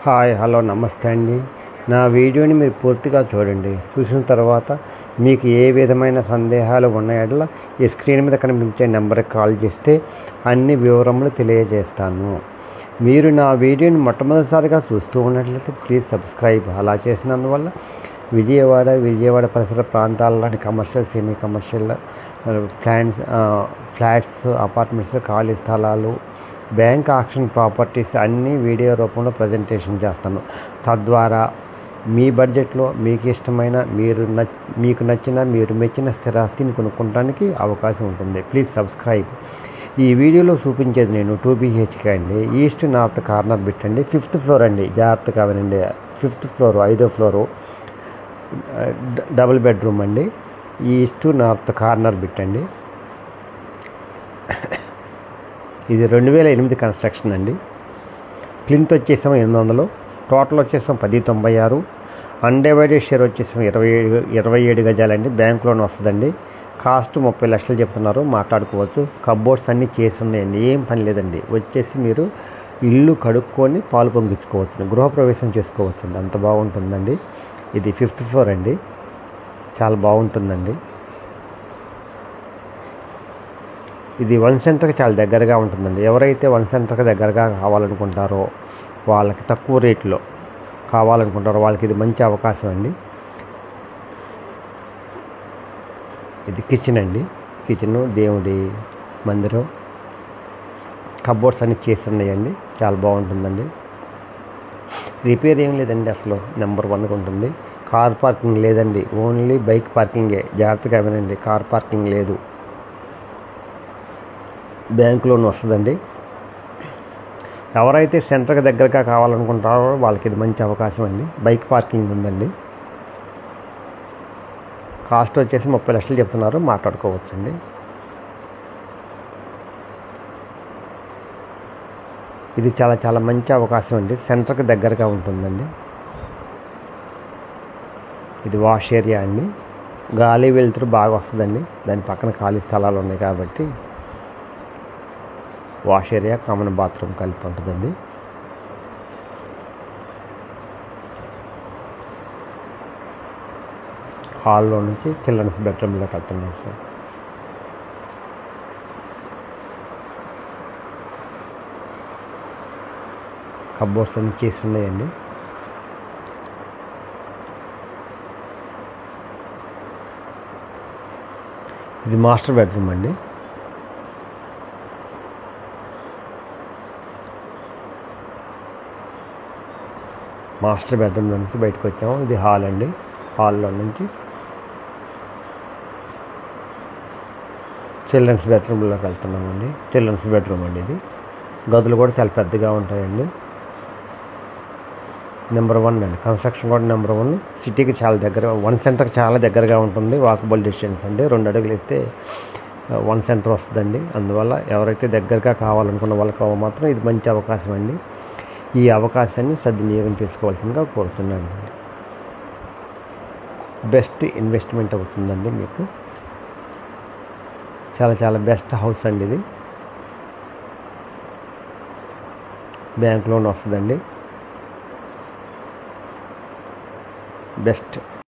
Hi hello నమస్తే అండి. నా వీడియోని మీరు పూర్తిగా చూడండి. చూసిన తర్వాత మీకు ఏ విధమైన సందేహాలు ఉన్న యెడల ఈ స్క్రీన్ మీద కనిపించే నెంబర్కి కాల్ చేస్తే అన్ని వివరములు తెలియజేస్తాను. మీరు నా వీడియోని మొట్టమొదటిసారిగా చూస్తూ ఉన్నట్లయితే ప్లీజ్ సబ్స్క్రైబ్. అలా చేసినందువల్ల విజయవాడ పరిసర ప్రాంతాల్లోని commercial, semi commercial flats, apartments, ఖాళీ స్థలాలు, బ్యాంక్ ఆక్షన్ ప్రాపర్టీస్ అన్నీ వీడియో రూపంలో ప్రజెంటేషన్ చేస్తాను. తద్వారా మీ బడ్జెట్లో మీకు ఇష్టమైన మీకు నచ్చిన మీరు మెచ్చిన స్థిరాస్తిని కొనుక్కోవడానికి అవకాశం ఉంటుంది. Please subscribe. ఈ వీడియోలో చూపించేది నేను 2 BHK అండి. ఈస్ట్ నార్త్ కార్నర్ బిట్ అండి. 5th ఫ్లోర్ అండి. జాగ్రత్తగా వినండి. 5th ఫ్లోర్, 5వ ఫ్లోరు, డబుల్ బెడ్రూమ్ అండి. ఈస్ట్ నార్త్ కార్నర్ బిట్ అండి. ఇది 2008 కన్స్ట్రక్షన్ అండి. ప్లింత్ వచ్చేసాము 800, టోటల్ వచ్చేసాము 1096, అన్డివైడెడ్ షేర్ వచ్చేసాము 27 గజాలండి. బ్యాంక్ లోన్ వస్తుందండి. కాస్ట్ 30 లక్షలు చెప్తున్నారు, మాట్లాడుకోవచ్చు. కబోర్డ్స్ అన్నీ చేసి ఉన్నాయండి, ఏం పని లేదండి. వచ్చేసి మీరు ఇల్లు కడుక్కొని పాలు పొంగించుకోవచ్చు, గృహప్రవేశం చేసుకోవచ్చండి. అంత బాగుంటుందండి. ఇది 5th ఫ్లోర్ అండి. చాలా బాగుంటుందండి. ఇది 1 సెంటర్కి చాలా దగ్గరగా ఉంటుందండి. ఎవరైతే 1 సెంటర్కి దగ్గరగా కావాలనుకుంటారో, వాళ్ళకి తక్కువ రేట్లో కావాలనుకుంటారో వాళ్ళకి ఇది మంచి అవకాశం అండి. ఇది కిచెన్ అండి. కిచెను, దేవుడి మందిరం, కబోర్డ్స్ అన్నీ చేసి ఉన్నాయండి. చాలా బాగుంటుందండి. రిపేర్ ఏం లేదండి, అసలు నెంబర్ 1గా ఉంటుంది. కార్ పార్కింగ్ లేదండి, ఓన్లీ బైక్ పార్కింగే. జాగ్రత్తగా వినండి, కార్ పార్కింగ్ లేదు. బ్యాంక్ లోన్ వస్తుందండి. ఎవరైతే సెంటర్కి దగ్గరగా కావాలనుకుంటారో వాళ్ళకి ఇది మంచి అవకాశం అండి. బైక్ పార్కింగ్ ఉందండి. కాస్ట్ వచ్చేసి 30 లక్షలు చెప్తున్నారు, మాట్లాడుకోవచ్చండి. ఇది చాలా చాలా మంచి అవకాశం అండి. సెంటర్కి దగ్గరగా ఉంటుందండి. ఇది వాష్ ఏరియా అండి. గాలి వెలుతురు బాగా వస్తుందండి. దాని పక్కన ఖాళీ స్థలాలు ఉన్నాయి కాబట్టి వాష్ ఏరియా, కామన్ బాత్రూమ్ కలిపి ఉంటుందండి. హాల్లో నుంచి చిల్డ్రన్స్ బెడ్రూమ్లోకి వెళ్తున్నాం సార్. కబోర్డ్స్ అన్నీ చేసి ఉన్నాయండి. ఇది మాస్టర్ బెడ్రూమ్ అండి. మాస్టర్ బెడ్రూమ్లో నుంచి బయటకు వచ్చాము. ఇది హాల్ అండి. హాల్లో నుంచి చిల్డ్రన్స్ బెడ్రూమ్లోకి వెళ్తున్నామండి. చిల్డ్రన్స్ బెడ్రూమ్ అండి. ఇది గదులు కూడా చాలా పెద్దగా ఉంటాయండి. నెంబర్ 1 అండి. కన్స్ట్రక్షన్ కూడా నెంబర్ 1. సిటీకి చాలా దగ్గర, 1 సెంటర్కి చాలా దగ్గరగా ఉంటుంది. వాకబుల్ డిస్టెన్స్ అండి. 2 అడుగులు వేస్తే 1 సెంటర్ వస్తుందండి. అందువల్ల ఎవరైతే దగ్గరగా కావాలనుకున్న వాళ్ళకి మాత్రం ఇది మంచి అవకాశం అండి. ఈ అవకాశాన్ని సద్వినియోగం చేసుకోవాల్సిందిగా కోరుతున్నాను. బెస్ట్ ఇన్వెస్ట్మెంట్ అవుతుందండి మీకు. చాలా చాలా బెస్ట్ హౌస్ అండి ఇది. బ్యాంక్ లోన్ వస్తుందండి. బెస్ట్.